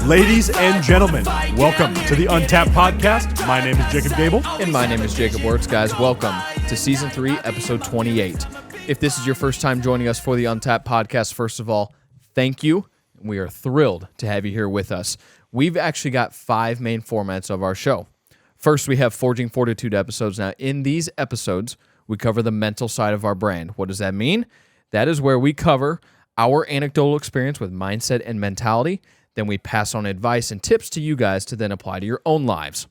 Ladies and gentlemen, welcome to the Untapped Podcast. My name is Jacob Gabel. And my name is Jacob Wurtz. Guys, welcome to Season 3, Episode 28. If this is your first time joining us for the Untapped Podcast, first of all, thank you. We are thrilled to have you here with us. We've actually got 5 main formats of our show. First, we have Forging Fortitude episodes. Now, in these episodes, we cover the mental side of our brand. What does that mean? That is where we cover our anecdotal experience with mindset and mentality. Then we pass on advice and tips to you guys to then apply to your own lives.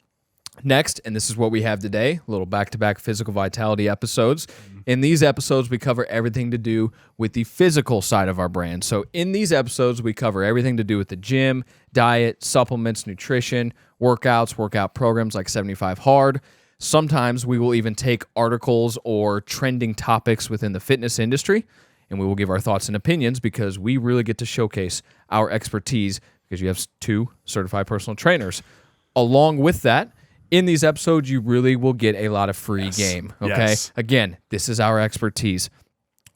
Next, and this is what we have today, little back-to-back physical vitality episodes. In these episodes, we cover everything to do with the physical side of our brand. So in these episodes, we cover everything to do with the gym, diet, supplements, nutrition, workouts, workout programs like 75 Hard. Sometimes we will even take articles or trending topics within the fitness industry, and we will give our thoughts and opinions because we really get to showcase our expertise because you have 2 certified personal trainers. Along with that, in these episodes, you really will get a lot of free game, okay? Yes. Again, this is our expertise.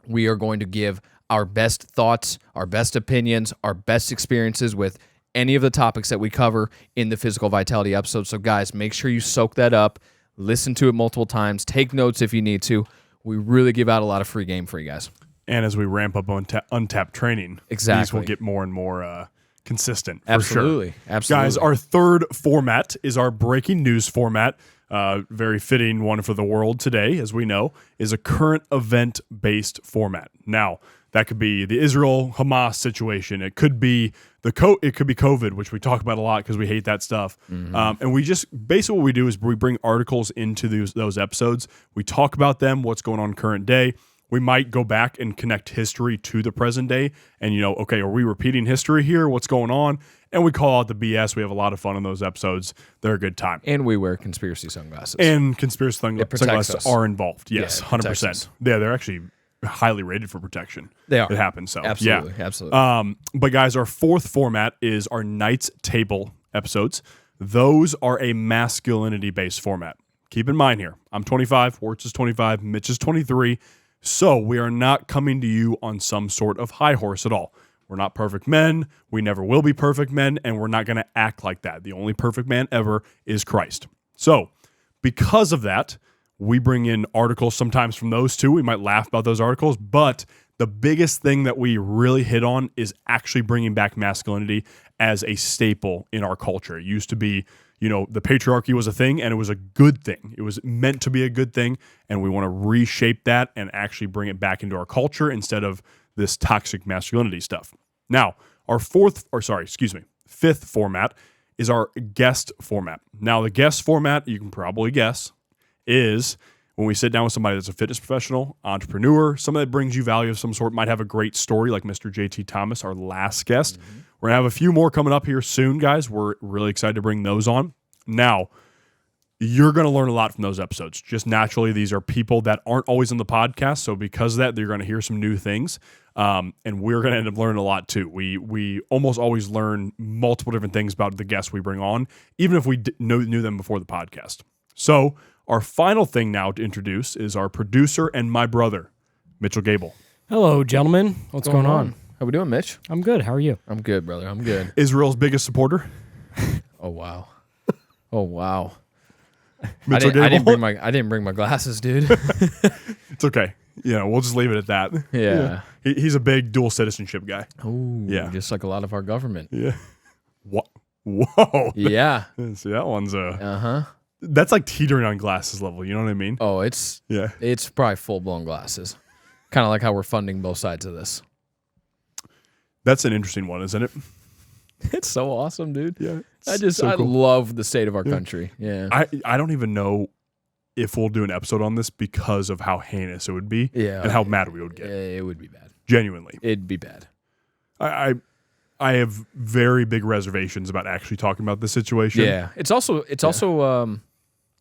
We are going to give our best thoughts, our best opinions, our best experiences with any of the topics that we cover in the physical vitality episode. So guys, make sure you soak that up, listen to it multiple times, take notes if you need to. We really give out a lot of free game for you guys. And as we ramp up on Untapped training, these will get more and more consistent. Absolutely. Sure. Absolutely. Guys, our third format is our breaking news format. Very fitting one for the world today, as we know, is a current event-based format. Now, that could be the Israel-Hamas situation. It could be COVID, which we talk about a lot because we hate that stuff. And we just basically what we do is we bring articles into those episodes. We talk about them, what's going on current day. We might go back and connect history to the present day and, okay, are we repeating history here? What's going on? And we call out the BS. We have a lot of fun in those episodes. They're a good time. And we wear conspiracy sunglasses. And conspiracy sunglasses are involved. Yes, yeah, 100%. Yeah, they're actually highly rated for protection. They are. It happens. So, absolutely, yeah. absolutely. But guys, our fourth format is our Knights Table episodes. Those are a masculinity-based format. Keep in mind here, I'm 25, Wurtz is 25, Mitch is 23. So we are not coming to you on some sort of high horse at all. We're not perfect men. We never will be perfect men, and we're not going to act like that. The only perfect man ever is Christ. So because of that, we bring in articles sometimes from those two. We might laugh about those articles, but the biggest thing that we really hit on is actually bringing back masculinity as a staple in our culture. It used to be, the patriarchy was a thing, and it was a good thing. It was meant to be a good thing, and we want to reshape that and actually bring it back into our culture instead of this toxic masculinity stuff. Now, our fifth format is our guest format. Now, the guest format, you can probably guess, is when we sit down with somebody that's a fitness professional, entrepreneur, somebody that brings you value of some sort, might have a great story like Mr. JT Thomas, our last guest. We're going to have a few more coming up here soon, guys. We're really excited to bring those on. Now, you're going to learn a lot from those episodes. Just naturally, these are people that aren't always on the podcast, so because of that, you're going to hear some new things, and we're going to end up learning a lot too. We almost always learn multiple different things about the guests we bring on, even if we knew them before the podcast. So our final thing now to introduce is our producer and my brother, Mitchell Gabel. Hello, gentlemen. What's going on? How we doing, Mitch? I'm good. How are you? I'm good, brother. I'm good. Israel's biggest supporter. Oh, wow. Oh, wow. Mitchell I Gabel. didn't bring my glasses, dude. It's okay. We'll just leave it at that. Yeah. He's a big dual citizenship guy. Oh, yeah. Just like a lot of our government. Yeah. Whoa. Yeah. See, that one's that's like teetering on glasses level. You know what I mean? Oh, it's probably full-blown glasses. Kind of like how we're funding both sides of this. That's an interesting one, isn't it? It's so awesome, dude. Yeah. I cool. love the state of our country. Yeah. I don't even know if we'll do an episode on this because of how heinous it would be and how mad we would get. It would be bad. Genuinely. It'd be bad. I have very big reservations about actually talking about this situation. Yeah. It's also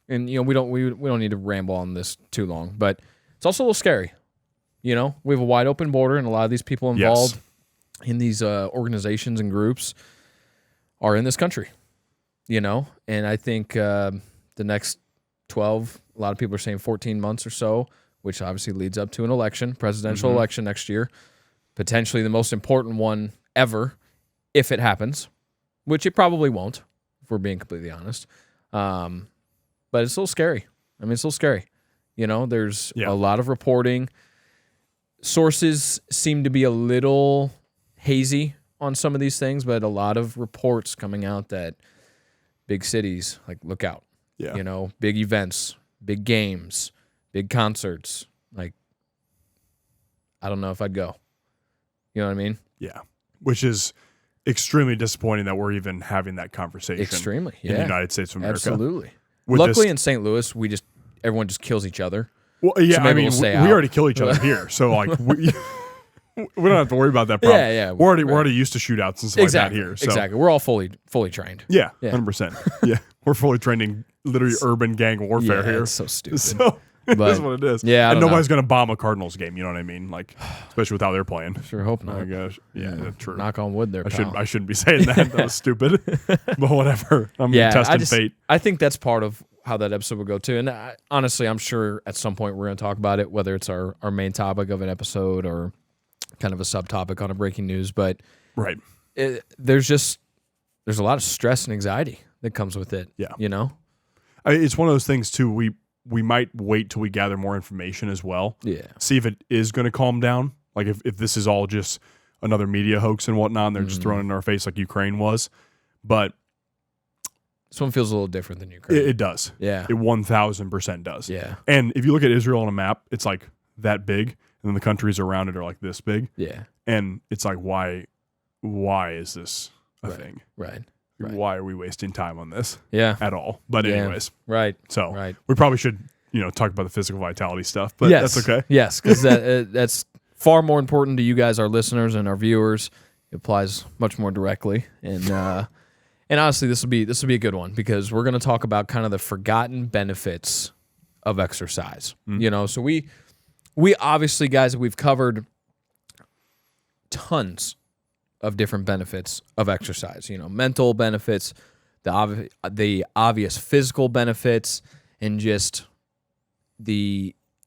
and we don't need to ramble on this too long, but it's also a little scary. We have a wide open border, and a lot of these people involved in these organizations and groups are in this country, and I think the next 12, a lot of people are saying 14 months or so, which obviously leads up to an election, presidential election next year, potentially the most important one ever, if it happens, which it probably won't, if we're being completely honest. But it's a little scary. I mean, it's a little scary. There's a lot of reporting. Sources seem to be a little hazy on some of these things, but a lot of reports coming out that big cities, like, look out. Yeah. Big events, big games, big concerts. Like, I don't know if I'd go. You know what I mean? Yeah. Which is extremely disappointing that we're even having that conversation. Extremely, in the United States of America. Absolutely. With Luckily, this- in St. Louis, everyone just kills each other. Well, yeah, So maybe I mean, we'll stay we out. already kill each other here, so like we don't have to worry about that problem. Yeah, yeah, We're right. already used to shootouts and stuff Exactly. like that here. So. Exactly. We're all fully trained. Yeah, Yeah. 100%. Yeah, we're fully trained in literally urban gang warfare Yeah, here. it's so stupid. So it But- is what it is. Yeah, I and don't nobody's gonna bomb a Cardinals game. You know what I mean? Like, especially with how they're playing. Sure hope Oh not. my gosh. Yeah, that's true. Knock on wood there, pal. I shouldn't be saying that. That was stupid. But whatever. I'm testing fate. I think that's part of how that episode will go too. And honestly, I'm sure at some point we're going to talk about it, whether it's our main topic of an episode or kind of a subtopic on a breaking news. But Right. there's a lot of stress and anxiety that comes with it. Yeah. It's It's one of those things too. We might wait till we gather more information as well. Yeah. See if it is going to calm down. Like if this is all just another media hoax and whatnot, and they're just throwing it in our face like Ukraine was. But This one feels a little different than Ukraine. it does. Yeah. It 1,000% does. Yeah. And if you look at Israel on a map, it's like that big, and then the countries around it are like this big. Yeah. And it's like, why is this a thing? Right. Why are we wasting time on this Yeah. at all? But Yeah. anyways, Right. so Right. we probably should, talk about the physical vitality stuff, but that's okay. Yes, because that's far more important to you guys, our listeners and our viewers. It applies much more directly, and honestly, this will be a good one because we're going to talk about kind of the forgotten benefits of exercise. So we obviously, guys, we've covered tons of different benefits of exercise. Mental benefits, the obvious physical benefits, and just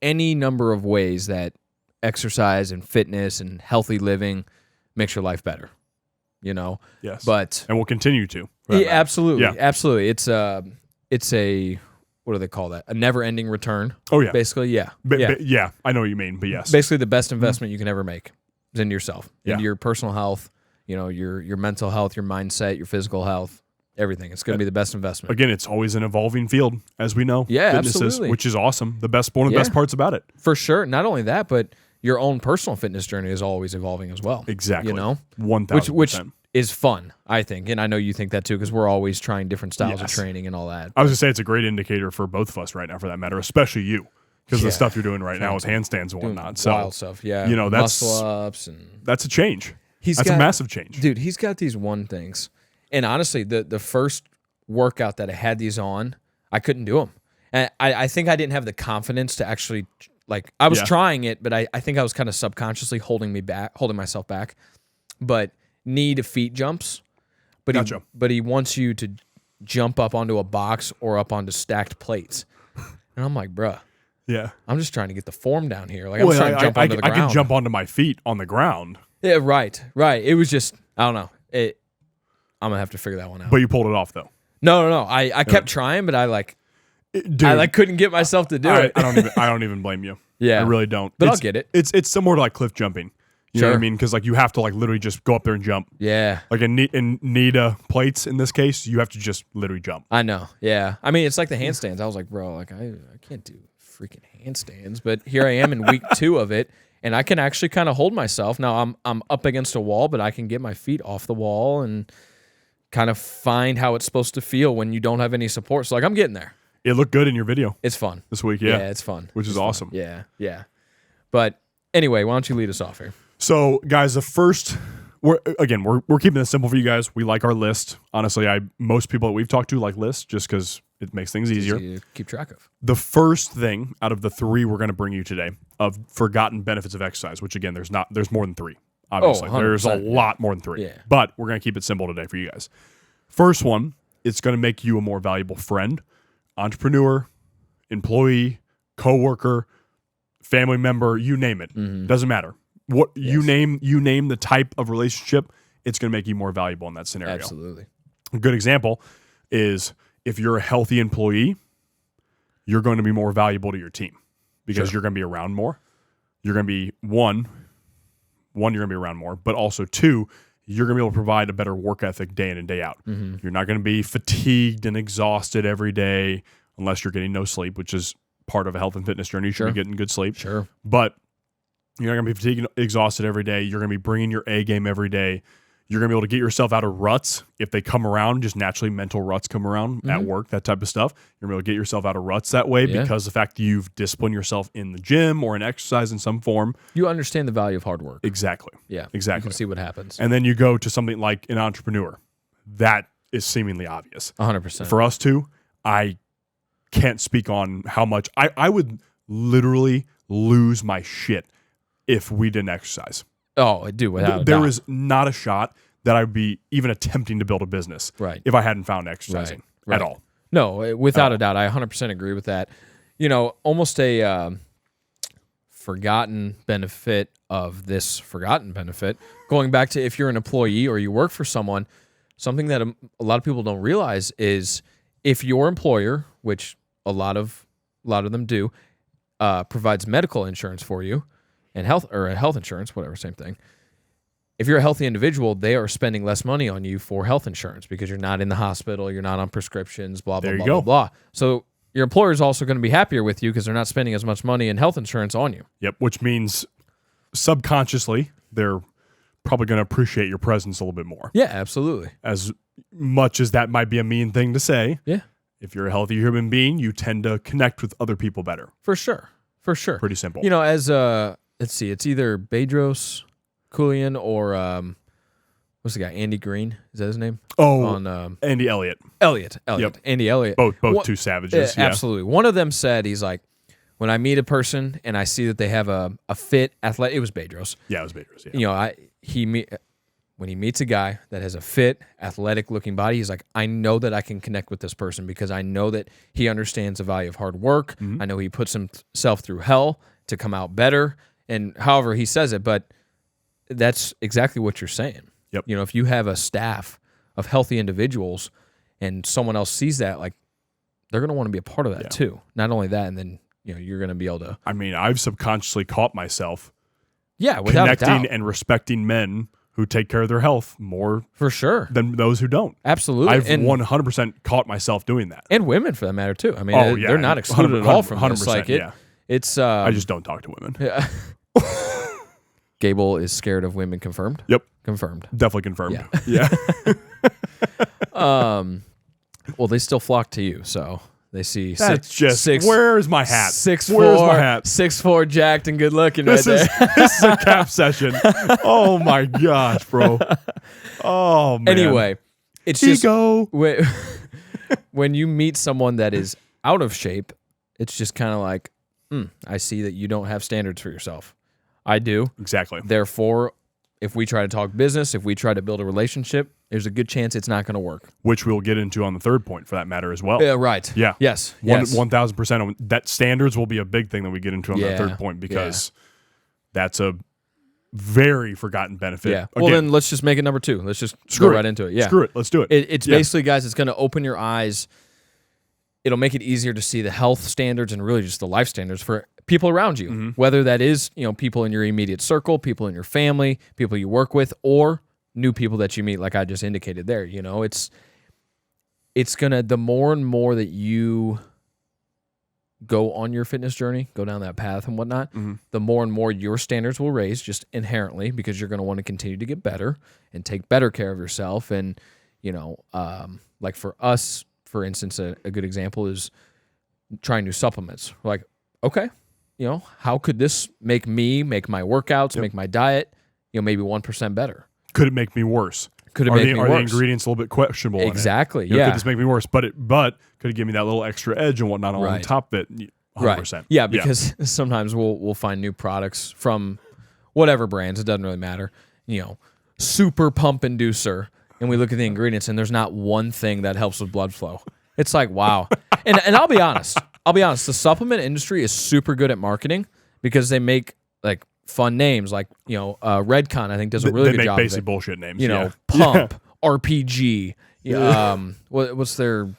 any number of ways that exercise and fitness and healthy living makes your life better. Yes. But And we'll continue to. for that yeah, matter. absolutely, Yeah. absolutely. It's a what do they call that? A never-ending return. Oh, yeah. Basically, yeah, Yeah, I know what you mean, but yes. Basically, the best investment you can ever make is into yourself, Yeah. into your personal health. Your mental health, your mindset, your physical health, everything. It's going to be the best investment. Again, it's always an evolving field, as we know. Yeah, Fitness absolutely. which is awesome. One of the best parts about it. For sure. Not only that, but your own personal fitness journey is always evolving as well. Exactly. 1,000%. 1,000%. Which is fun, I think. And I know you think that too, because we're always trying different styles of Yes. training and all that. I was going to say it's a great indicator for both of us right now, for that matter, especially you, because the Yeah. stuff you're doing right now with handstands and Doing whatnot. So wild stuff, yeah. that's muscle ups and that's a change. He's That's got- a massive change. dude, he's got these one things. And honestly, the first workout that I had these on, I couldn't do them. And I think I didn't have the confidence to actually, I was Yeah. trying it, but I think I was kind of subconsciously holding myself back. But knee to feet jumps. But Gotcha. he wants you to jump up onto a box or up onto stacked plates. And I'm like, bruh, I'm just trying to get the form down here. I'm trying to jump onto the ground. I can jump onto my feet on the ground. Yeah, right. It was just, I don't know. I'm gonna have to figure that one out. But you pulled it off, though. No. I kept trying, but I Dude, couldn't get myself to do it. I don't even blame you. Yeah. I really don't. But I'll get it. It's similar to like cliff jumping. You know what I Sure. mean? Because you have to literally just go up there and jump. Yeah, Like in NEDA plates in this case, you have to just literally jump. I know. Yeah, I mean it's like the handstands. I was like, bro, I can't do freaking handstands, but here I am in week 2 of it, and I can actually kind of hold myself. Now I'm up against a wall, but I can get my feet off the wall and kind of find how it's supposed to feel when you don't have any support. So I'm getting there. It looked good in your video It's fun. this week, yeah. It's fun. Which is awesome. Yeah. But anyway, why don't you lead us off here? So, guys, we're keeping this simple for you guys. We like our list. Honestly, most people that we've talked to like lists just because it makes things easier. Easy to keep track of. The first thing out of the 3 we're going to bring you today of forgotten benefits of exercise, which again, there's more than 3. Obviously, 100%, there's a lot more than 3. Yeah. But we're going to keep it simple today for you guys. First one, it's going to make you a more valuable friend, entrepreneur, employee, coworker, family member, you name it. Doesn't matter. You name the type of relationship, it's going to make you more valuable in that scenario. Absolutely. A good example is if you're a healthy employee, you're going to be more valuable to your team because you're going to be around more. You're going to be one, you're going to be around more, but also two, you're going to be able to provide a better work ethic day in and day out. You're not going to be fatigued and exhausted every day unless you're getting no sleep, which is part of a health and fitness journey. You should be getting good sleep. But you're not going to be fatigued and exhausted every day. You're going to be bringing your A game every day. You're going to be able to get yourself out of ruts if they come around, just naturally mental ruts come around at work, that type of stuff. You're going to be able to get yourself out of ruts that way because the fact that you've disciplined yourself in the gym or in exercise in some form. You understand the value of hard work. Exactly. Yeah. Exactly. You can see what happens. And then you go to something like an entrepreneur. That is seemingly obvious. 100%. For us too, I can't speak on how much. I would literally lose my shit if we didn't exercise. Oh, I do. Without a There doubt. is not a shot that I would be even attempting to build a business if I hadn't found exercising at all. No, without a doubt. I 100% agree with that. You know, almost a forgotten benefit of this forgotten benefit, going back to if you're an employee or you work for someone, something that a lot of people don't realize is if your employer, which a lot of them do, provides medical insurance for you, and health insurance, whatever, same thing. If you're a healthy individual, they are spending less money on you for health insurance because you're not in the hospital, you're not on prescriptions, blah, blah, blah, blah, blah. So your employer is also going to be happier with you because they're not spending as much money in health insurance on you. Yep, which means subconsciously they're probably going to appreciate your presence a little bit more. Yeah, absolutely. As much as that might be a mean thing to say, if you're a healthy human being, you tend to connect with other people better. For sure. Pretty simple. You know, as let's see, it's either Bedros Keuilian or what's the guy? Andy Green, is that his name? On Andy Elliott. Elliott. Yep. Andy Elliott. Both two savages. Absolutely. One of them said, he's like, when I meet a person and I see that they have a fit athletic, it was Bedros. Yeah, it was Bedros. Yeah. You know, when he meets a guy that has a fit, athletic looking body, he's like, I know that I can connect with this person because I know that he understands the value of hard work. I know he puts himself through hell to come out better. And however he says it, but that's exactly what you're saying. Yep. You know, if you have a staff of healthy individuals and someone else sees that, like, they're going to want to be a part of that too. Not only that, and then, you know, you're going to be able to. I mean, I've subconsciously caught myself without connecting a doubt. and respecting men who take care of their health more for sure than those who don't. Absolutely. I've 100% caught myself doing that. And women, for that matter, too. I mean, they're not excluded at all from 100%, this. Like, it's. I just don't talk to women. Yeah. Gabel is scared of women. Confirmed? Yep. Confirmed. Definitely confirmed. Yeah. Well, they still flock to you, so they see where's my hat? 6'4", where's my hat? 6'4", jacked and good looking this right is, there. This is a cap session. Oh my gosh, bro. Oh man. Anyway, it's Ego. just when you meet someone that is out of shape, it's just kind of like, I see that you don't have standards for yourself. I do. Exactly. Therefore, if we try to talk business, if we try to build a relationship, there's a good chance it's not going to work. Which we'll get into on the third point for that matter as well. Yeah, right. Yeah. Yes. 1,000%. That standards will be a big thing that we get into on the third point because that's a very forgotten benefit. Yeah. Well, then let's just make it number 2. Let's just go right into it. Yeah. Screw it. Let's do it. It's basically, guys, it's going to open your eyes. It'll make it easier to see the health standards and really just the life standards for people around you, whether that is, you know, people in your immediate circle, people in your family, people you work with, or new people that you meet, like I just indicated there. You know, it's gonna, the more and more that you go on your fitness journey, go down that path and whatnot, the more and more your standards will raise just inherently because you're going to want to continue to get better and take better care of yourself. And, you know, like for us, for instance, a good example is trying new supplements. We're like, okay, you know, how could this make my workouts, make my diet, you know, maybe 1% better? Could it make me worse? Could it make me worse? Are the ingredients a little bit questionable? Exactly. You know, could this make me worse? But could it give me that little extra edge and whatnot on top of it? 100%. Right. Yeah, because sometimes we'll find new products from whatever brands. It doesn't really matter. You know, super pump inducer, and we look at the ingredients, and there's not one thing that helps with blood flow. It's like, wow. and I'll be honest. The supplement industry is super good at marketing because they make like fun names, like, you know, Redcon, I think, does a really good job. They make basic of it. bullshit names. You know, Pump, RPG. What's their?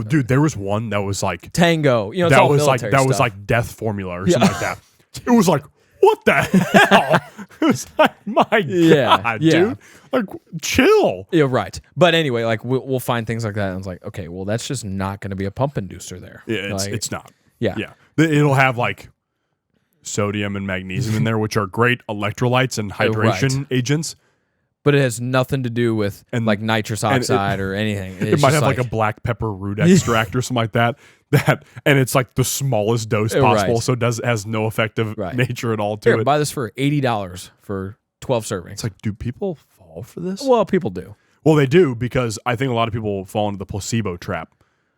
Dude, there was one that was like Tango. It's that all was like military stuff. death formula or something like that. It was like, what the hell? It was like, my God, dude. Like, chill. Yeah, right. But anyway, like we'll find things like that, and it's like, okay, well, that's just not going to be a pump inducer there. Yeah, Like, it's not. Yeah. Yeah. It'll have like sodium and magnesium in there, which are great electrolytes and hydration agents. But it has nothing to do with like nitrous oxide or anything. It might have like a black pepper root extract or something like that. And it's like the smallest dose possible, so it has no effective nature at all to Here, it. buy this for $80 for 12 servings. It's like, do people fall for this? Well, people do. Well, they do, because I think a lot of people fall into the placebo trap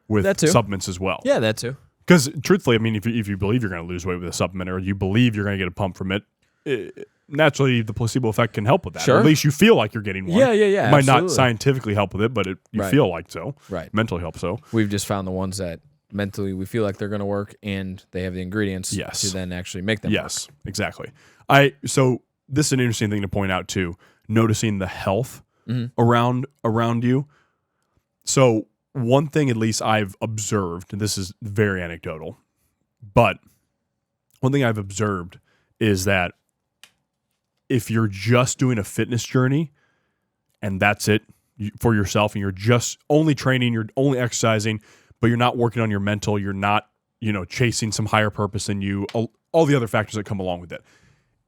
with supplements as well. Yeah, that too. Because truthfully, I mean, if you believe you're going to lose weight with a supplement, or you believe you're going to get a pump from it, naturally the placebo effect can help with that. Sure. Or at least you feel like you're getting one. Yeah. It might absolutely. not scientifically help with it, but you feel like so. Right. Mentally help so. We've just found the ones that mentally we feel like they're going to work, and they have the ingredients to then actually make them work. Exactly. So this is an interesting thing to point out too, noticing the health around you. So one thing at least I've observed, and this is very anecdotal, but one thing I've observed is that if you're just doing a fitness journey and that's it for yourself, and you're just only training, you're only exercising, but you're not working on your mental, you're not, chasing some higher purpose than you, all the other factors that come along with it.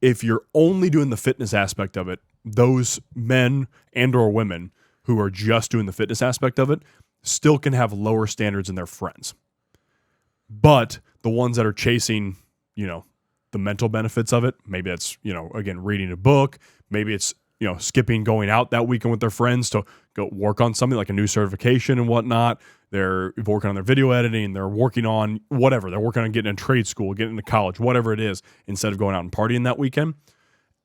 If you're only doing the fitness aspect of it, those men and or women who are just doing the fitness aspect of it still can have lower standards than their friends. But the ones that are chasing, the mental benefits of it, maybe that's, again, reading a book, maybe it's, skipping going out that weekend with their friends to go work on something like a new certification and whatnot. They're working on their video editing, they're working on whatever, they're working on getting in trade school, getting into college, whatever it is, instead of going out and partying that weekend.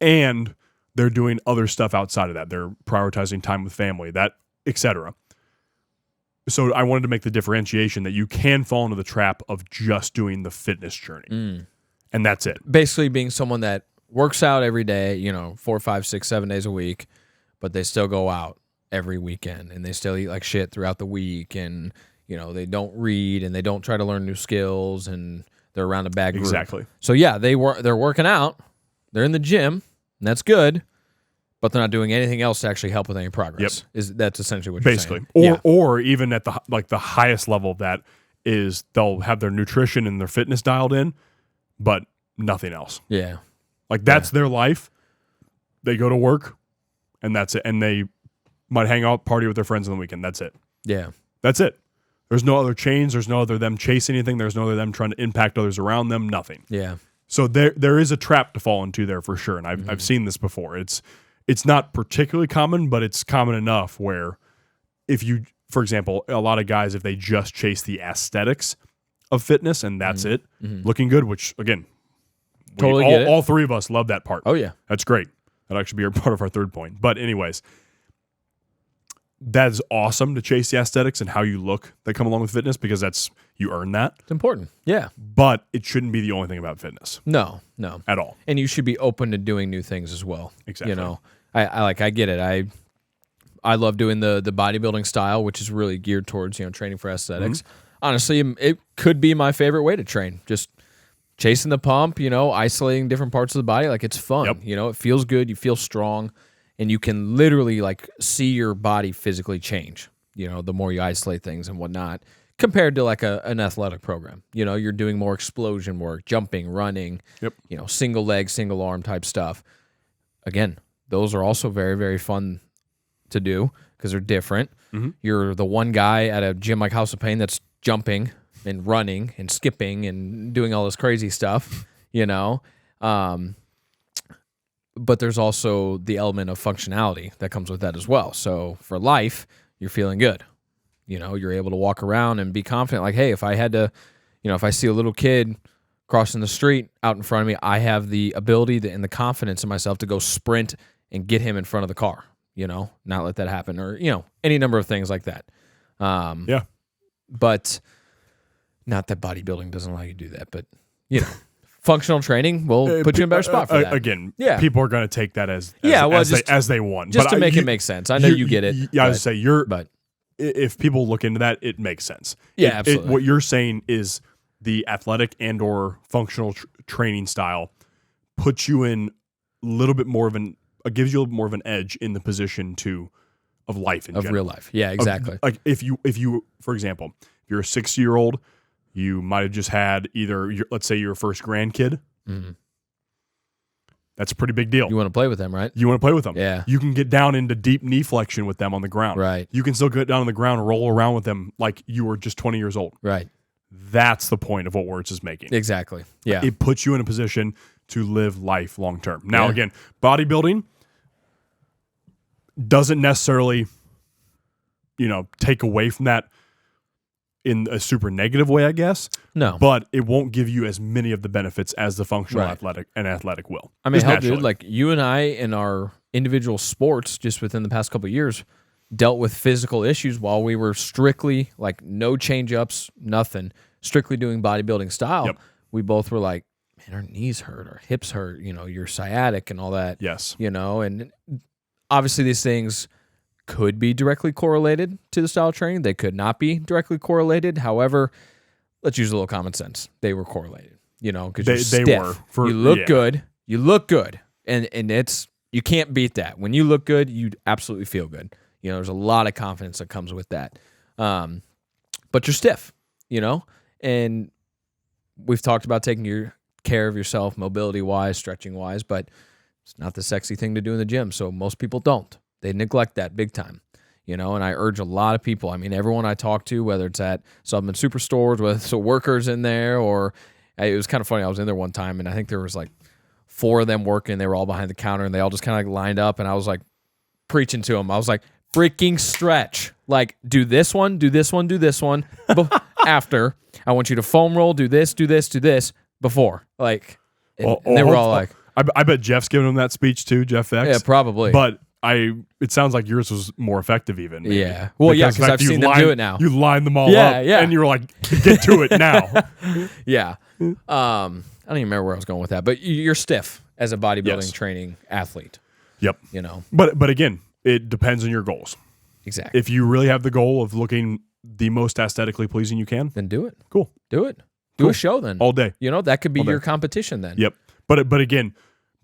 And they're doing other stuff outside of that. They're prioritizing time with family, that, etc. So I wanted to make the differentiation that you can fall into the trap of just doing the fitness journey. And that's it. Basically being someone that works out every day, 4, 5, 6, 7 days a week, but they still go out every weekend, and they still eat like shit throughout the week, and, they don't read, and they don't try to learn new skills, and they're around a bad group. Exactly. So yeah, they're working out, they're in the gym, and that's good, but they're not doing anything else to actually help with any progress. That's essentially what you're saying. Or even at the highest level of that is they'll have their nutrition and their fitness dialed in, but nothing else. Yeah. Like that's their life. They go to work and that's it. And they might hang out, party with their friends on the weekend. That's it. Yeah. That's it. There's no other change. There's no other them chasing anything. There's no other them trying to impact others around them. Nothing. Yeah. So there is a trap to fall into there for sure. And I've seen this before. It's not particularly common, but it's common enough where if you, for example, a lot of guys, if they just chase the aesthetics of fitness and that's it, looking good, which again, all three of us love that part. Oh yeah. That's great. That'll actually be part of our third point. But anyways, that is awesome to chase the aesthetics and how you look that come along with fitness, because you earn that. It's important. Yeah. But it shouldn't be the only thing about fitness. No. At all. And you should be open to doing new things as well. Exactly. I get it. I love doing the bodybuilding style, which is really geared towards, training for aesthetics. Honestly, it could be my favorite way to train. Just chasing the pump, isolating different parts of the body. Like, it's fun. Yep. It feels good. You feel strong. And you can literally, see your body physically change, the more you isolate things and whatnot, compared to, an athletic program. You're doing more explosion work, jumping, running, single leg, single arm type stuff. Again, those are also very, very fun to do because they're different. You're the one guy at a gym like House of Pain that's jumping and running and skipping and doing all this crazy stuff, but there's also the element of functionality that comes with that as well. So for life, you're feeling good. You're able to walk around and be confident. Like, hey, if I had to, if I see a little kid crossing the street out in front of me, I have the ability and the confidence in myself to go sprint and get him in front of the car, not let that happen, or, any number of things like that. But not that bodybuilding doesn't allow you to do that, but, functional training will put you in a better spot for that. Again, Yeah. people are going to take that as they want. Just But to make it make sense. I know you get it. Yeah, I was say but if people look into that, it makes sense. Yeah, absolutely. What you're saying is the athletic and or functional training style puts you in a little bit more of gives you a little more of an edge in the position of life in general. Real life. Yeah, exactly. Like if you, for example, if you're a 60-year-old, you might have just had let's say your first grandkid. Mm-hmm. That's a pretty big deal. You want to play with them, right? You want to play with them. Yeah. You can get down into deep knee flexion with them on the ground. Right. You can still get down on the ground and roll around with them like you were just 20 years old. Right. That's the point of what Wurtz is making. Exactly. Yeah. It puts you in a position to live life long term. Now, Yeah. again, bodybuilding doesn't necessarily, take away from that in a super negative way, I guess. No. But it won't give you as many of the benefits as the functional Right. athletic will. I mean, Just hell, naturally. dude, like you and I in our individual sports just within the past couple of years dealt with physical issues while we were strictly like no change-ups, nothing, strictly doing bodybuilding style. Yep. We both were like, man, our knees hurt, our hips hurt, you're sciatic and all that. Yes. And obviously these things could be directly correlated to the style of training. They could not be directly correlated. However, let's use a little common sense. They were correlated, because you're stiff. They were. You look good. You look good. And it's, you can't beat that. When you look good, you absolutely feel good. There's a lot of confidence that comes with that. But you're stiff, and we've talked about taking care of yourself mobility-wise, stretching-wise, but it's not the sexy thing to do in the gym, so most people don't. They neglect that big time, and I urge a lot of people. I mean, everyone I talk to, whether it's at supplement superstores, whether it's the workers in there, or it was kind of funny. I was in there one time, and I think there was like 4 of them working. They were all behind the counter, and they all just kind of like lined up, and I was like preaching to them. I was like, freaking stretch. Like, do this one, do this one, do this one. After, I want you to foam roll, do this, do this, do this. Before. Like, and they were all like... I bet Jeff's giving him that speech too, Jeff X. Yeah, probably. But it sounds like yours was more effective even. Maybe. Yeah. Well, because I've seen them do it now. You lined them all up. Yeah. And you were like, get to it now. Yeah. I don't even remember where I was going with that. But you're stiff as a bodybuilding Yes. training athlete. Yep. But again, it depends on your goals. Exactly. If you really have the goal of looking the most aesthetically pleasing you can, then do it. Cool. Do it. Do a show then. All day. That could be your competition then. Yep. But again,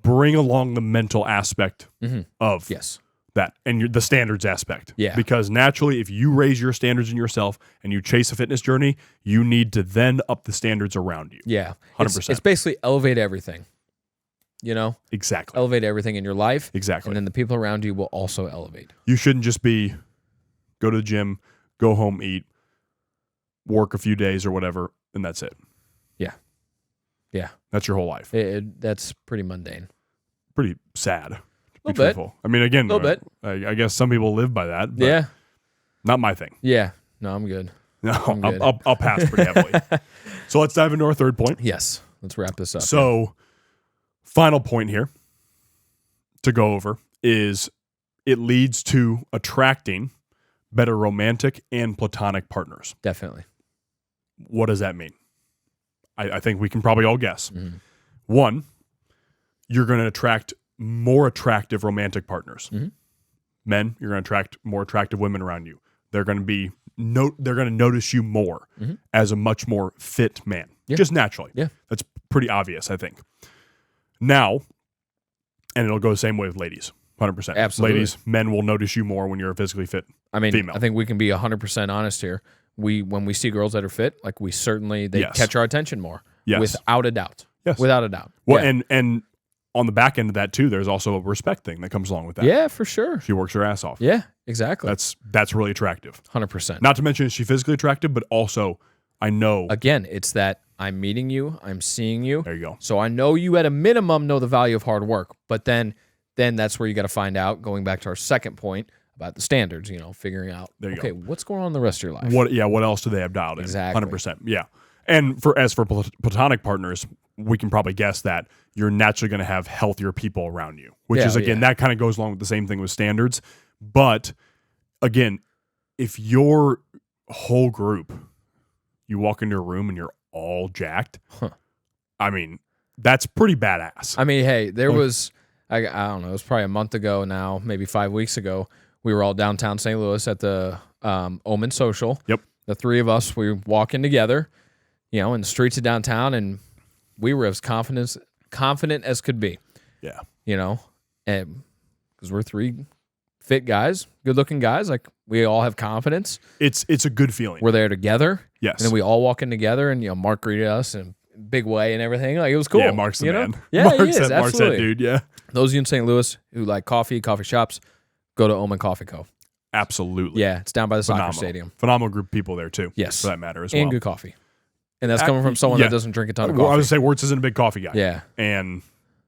bring along the mental aspect of Yes. that and the standards aspect. Yeah. Because naturally, if you raise your standards in yourself and you chase a fitness journey, you need to then up the standards around you. Yeah. 100%. It's basically elevate everything. Exactly. Elevate everything in your life. Exactly. And then the people around you will also elevate. You shouldn't just be go to the gym, go home, eat, work a few days or whatever, and that's it. Yeah. Yeah. That's your whole life. That's pretty mundane. Pretty sad. To be Little bit. truthful. I mean, again, Little bit. I guess some people live by that. But Yeah. Not my thing. Yeah. No, I'm good. No, I'm good. I'll pass pretty heavily. So let's dive into our third point. Yes. Let's wrap this up. So, final point here to go over is it leads to attracting better romantic and platonic partners. Definitely. What does that mean? I think we can probably all guess. Mm-hmm. One, you're going to attract more attractive romantic partners. Mm-hmm. Men, you're going to attract more attractive women around you. They're going to be they're going to notice you more as a much more fit man, just naturally. Yeah, that's pretty obvious, I think. Now, and it'll go the same way with ladies, 100%. Absolutely. Ladies, men will notice you more when you're a physically fit female. I think we can be 100% honest here. When we see girls that are fit, like they catch our attention more. Yes. Without a doubt. Yes. Without a doubt. Well, yeah. and on the back end of that too, there's also a respect thing that comes along with that. Yeah, for sure. She works her ass off. Yeah, exactly. That's really attractive. 100%. Not to mention is she physically attractive, but also I know. Again, it's that I'm meeting you, I'm seeing you. There you go. So I know you at a minimum know the value of hard work, but then that's where you got to find out, going back to our second point about the standards, figuring out, okay, what's going on in the rest of your life? What else do they have dialed in? Exactly. 100%. Yeah. And as for platonic partners, we can probably guess that you're naturally going to have healthier people around you, which is, again, that kind of goes along with the same thing with standards. But again, if your whole group, you walk into a room and you're all jacked, I mean, That's pretty badass. I mean, hey, there was, I don't know, it was probably a month ago now, maybe 5 weeks ago. We were all downtown St. Louis at the Omen Social. Yep. The three of us, we were walking together, in the streets of downtown, and we were as confident as could be. Yeah. And because we're three fit guys, good-looking guys, like we all have confidence. It's a good feeling. We're there together. Yes. And then we all walk in together, and Mark greeted us in a big way and everything. Like it was cool. Yeah, Mark's the man. Yeah, Mark's he is, Mark's that absolutely. dude, yeah. Those of you in St. Louis who like coffee shops, go to Omen Coffee Co. Absolutely. Yeah, it's down by the Phenomenal. soccer stadium. Phenomenal group of people there, too. Yes. For that matter as And well. good coffee. And that's coming from someone that doesn't drink a ton of coffee. I was going to say, Wurtz isn't a big coffee guy. Yeah. And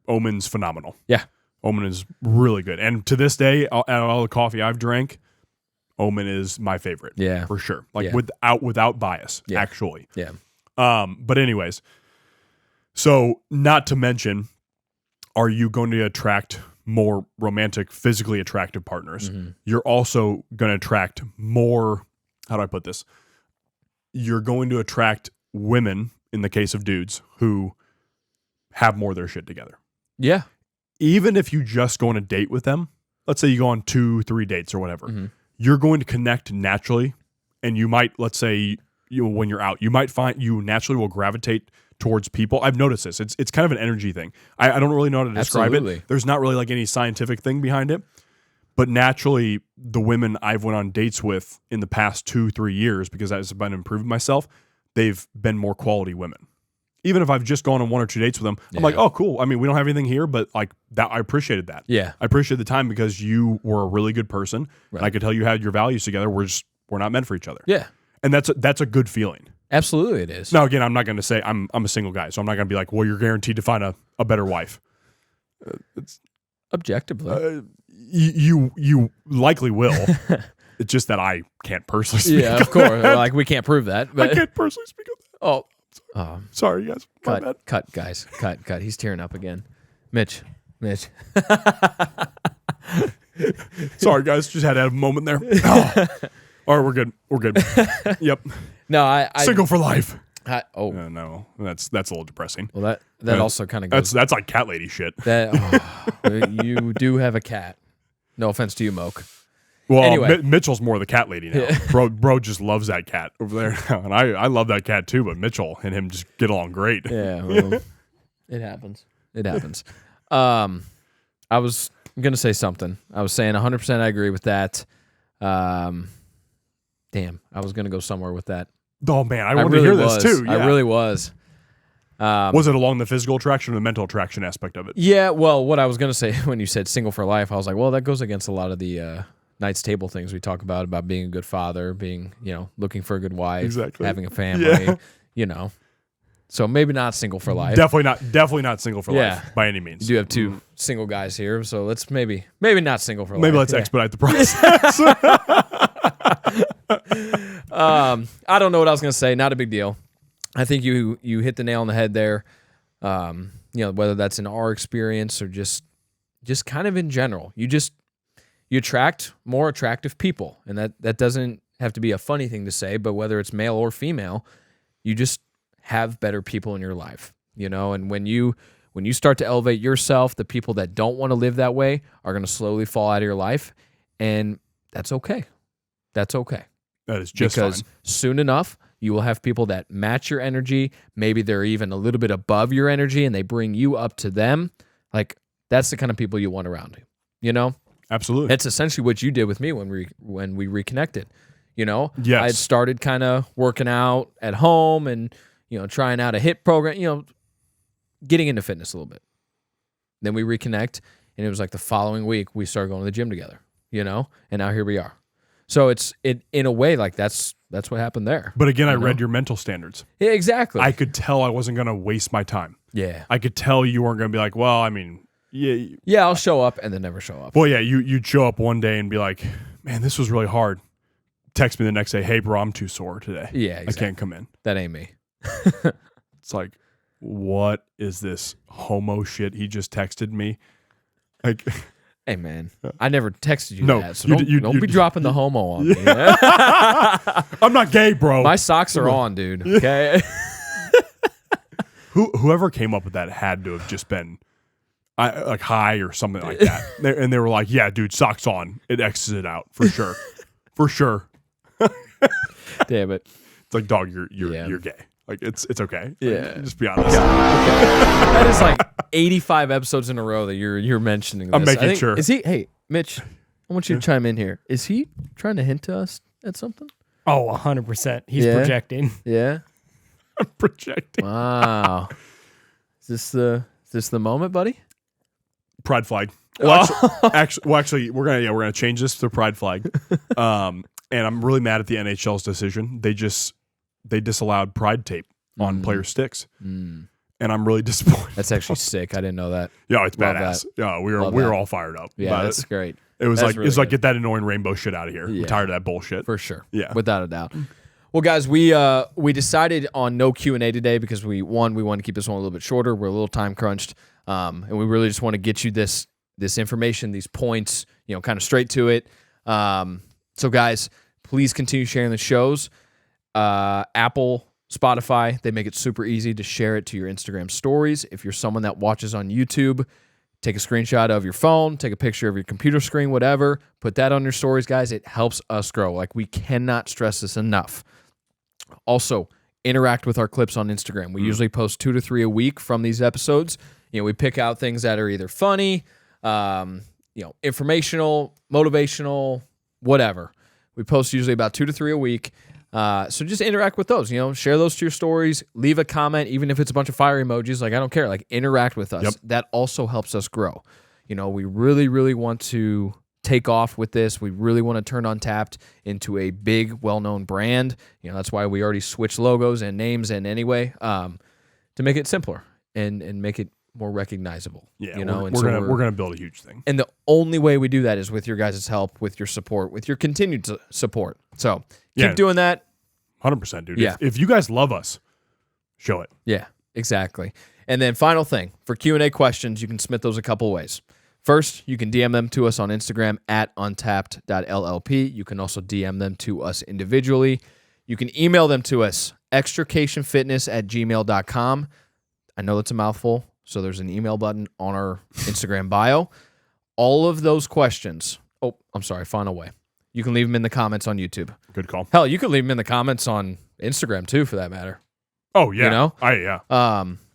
Omen's phenomenal. Yeah. Omen is really good. And to this day, out of all the coffee I've drank, Omen is my favorite. Yeah. For sure. Like Yeah. without bias, Yeah. actually. Yeah. But anyways, so not to mention, are you going to attract more romantic, physically attractive partners? Mm-hmm. You're also going to attract more, how do I put this? You're going to attract women, in the case of dudes, who have more of their shit together. Yeah. Even if you just go on a date with them, let's say you go on 2-3 dates or whatever, Mm-hmm. you're going to connect naturally. And you might, let's say, when you're out, you might find you naturally will gravitate towards people. I've noticed this. It's kind of an energy thing. I don't really know how to describe Absolutely. it. There's not really like any scientific thing behind it. But naturally, the women I've went on dates with in the past 2-3 years, because I've been improving myself, they've been more quality women. Even if I've just gone on 1 or 2 dates with them, I'm like, oh, cool. I mean, we don't have anything here, but like that, I appreciated that. Yeah. I appreciated the time because you were a really good person. Right. And I could tell you had your values together. We're not meant for each other. Yeah. And that's a good feeling. Absolutely it is. Now, again, I'm not going to say I'm a single guy, so I'm not going to be like, well, you're guaranteed to find a better wife. Objectively. You likely will. It's just that I can't personally speak. Yeah, of course. Like we can't prove that. But I can't personally speak on that. Oh. Sorry, guys. My bad. Cut, guys. Cut. He's tearing up again. Mitch. Sorry, guys. Just had to have a moment there. Oh. All right, we're good. Yep. No, I Single for life. No, that's a little depressing. Well, that also kind of goes. That's like cat lady shit. You do have a cat. No offense to you, Moke. Well, Anyway. Mitchell's more the cat lady now. Yeah. Bro just loves that cat over there now. And I love that cat too, but Mitchell and him just get along great. Yeah, well, it happens. I was going to say something. I was saying 100% I agree with that. Damn, I was going to go somewhere with that. Oh, man, I wanted to hear this too. Yeah. I really was. Was it along the physical attraction or the mental attraction aspect of it? Yeah, well, what I was going to say when you said single for life, I was like, well, that goes against a lot of the Knight's Table things we talk about being a good father, being, looking for a good wife, Exactly. having a family, So maybe not single for life. Definitely not single for life by any means. You do have 2 single guys here, so let's maybe not single for life. Maybe let's expedite the process. I don't know what I was going to say. Not a big deal. I think you hit the nail on the head there. Whether that's in our experience or just kind of in general, you attract more attractive people, and that doesn't have to be a funny thing to say. But whether it's male or female, you just have better people in your life. And when you start to elevate yourself, the people that don't want to live that way are going to slowly fall out of your life, and that's okay. That's okay. That is just because fine. Soon enough, you will have people that match your energy. Maybe they're even a little bit above your energy, and they bring you up to them. Like that's the kind of people you want around you. Absolutely. That's essentially what you did with me when we reconnected. Yes. I had started kind of working out at home and trying out a HIIT program. Getting into fitness a little bit. Then we reconnect, and it was like the following week we started going to the gym together. And now here we are. So it's in a way like that's what happened there. But again, I read your mental standards. Yeah, exactly. I could tell I wasn't going to waste my time. Yeah. I could tell you weren't going to be like, well, I mean, yeah. Yeah, I'll show up and then never show up. Well, yeah, you'd show up one day and be like, man, this was really hard. Text me the next day, hey, bro, I'm too sore today. Yeah, exactly. I can't come in. That ain't me. It's like, what is this homo shit he just texted me? Like, hey, man, I never texted you No, that, so you don't be dropping the homo on me. I'm not gay, bro. My socks are on, dude. Okay. Whoever came up with that had to have just been like high or something like that. And they were like, yeah, dude, socks on. It X's it out for sure. For sure. Damn it. It's like, dog, you're gay. Like it's okay. Yeah. Like, just be honest. Okay. That is like 85 episodes in a row that you're mentioning this. I'm making sure. Is he? Hey, Mitch, I want you to chime in here. Is he trying to hint to us at something? Oh, 100%. He's Yeah? projecting. Yeah. I'm projecting. Wow. Is this the moment, buddy? Pride flag. Well, actually, we're gonna change this to pride flag. And I'm really mad at the NHL's decision. They disallowed pride tape on player sticks, and I'm really disappointed. That's actually sick. I didn't know that. Yeah, it's Love badass. that. Yeah, we Love were that. all fired up. Yeah, about that's it. great. It was That's like really it's like good. get that annoying rainbow shit out of here. Yeah. I'm tired of that bullshit. For sure. Yeah. Without a doubt. Well, guys, we decided on no Q&A today because we want to keep this one a little bit shorter. We're a little time crunched, and we really just want to get you this information, these points, kind of straight to it. So, guys, please continue sharing the shows. Apple, Spotify, they make it super easy to share it to your Instagram stories. If you're someone that watches on YouTube, take a screenshot of your phone, take a picture of your computer screen, whatever, put that on your stories, guys. It helps us grow. Like, we cannot stress this enough. Also, interact with our clips on Instagram. We usually post 2 to 3 a week from these episodes. We pick out things that are either funny, informational, motivational, whatever. We post usually about 2 to 3 a week. So just interact with those, share those to your stories, leave a comment, even if it's a bunch of fire emojis, like I don't care, like interact with us. Yep. That also helps us grow. We really, really want to take off with this. We really want to turn Untapped into a big, well-known brand. That's why we already switched logos and names and anyway, to make it simpler and make it more recognizable. Yeah, we're gonna build a huge thing. And the only way we do that is with your guys' help, with your support, with your continued support. So keep doing that. 100%, dude. Yeah. If you guys love us, show it. Yeah, exactly. And then final thing, for Q&A questions, you can submit those a couple ways. First, you can DM them to us on Instagram at untapped.llp. You can also DM them to us individually. You can email them to us, extricationfitness@gmail.com. I know that's a mouthful, so there's an email button on our Instagram bio. All of those questions, final way. You can leave them in the comments on YouTube. Good call. Hell, you can leave them in the comments on Instagram too, for that matter. Oh yeah. Yeah.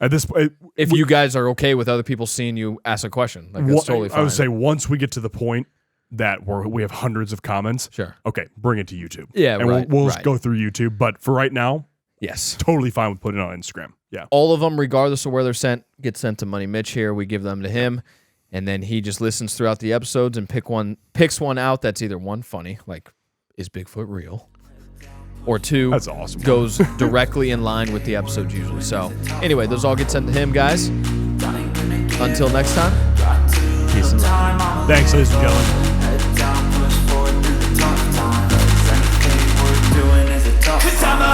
At this point, If you guys are okay with other people seeing you ask a question, like that's totally fine. I would say once we get to the point that we have hundreds of comments, Sure. Okay, bring it to YouTube. Yeah, and right, we'll just right. go through YouTube. But for right now, Yes. totally fine with putting it on Instagram. Yeah. All of them, regardless of where they're sent, get sent to Money Mitch here. We give them to him, and then he just listens throughout the episodes and picks one out that's either one funny, like is Bigfoot real, or two, That's awesome. goes directly in line with the episodes usually. So anyway, those all get sent to him, guys. Until next time, peace and love. Thanks, ladies and gentlemen. Head down, push forward through the tough times. Anything we're doing is a tough. 'Cause I'm a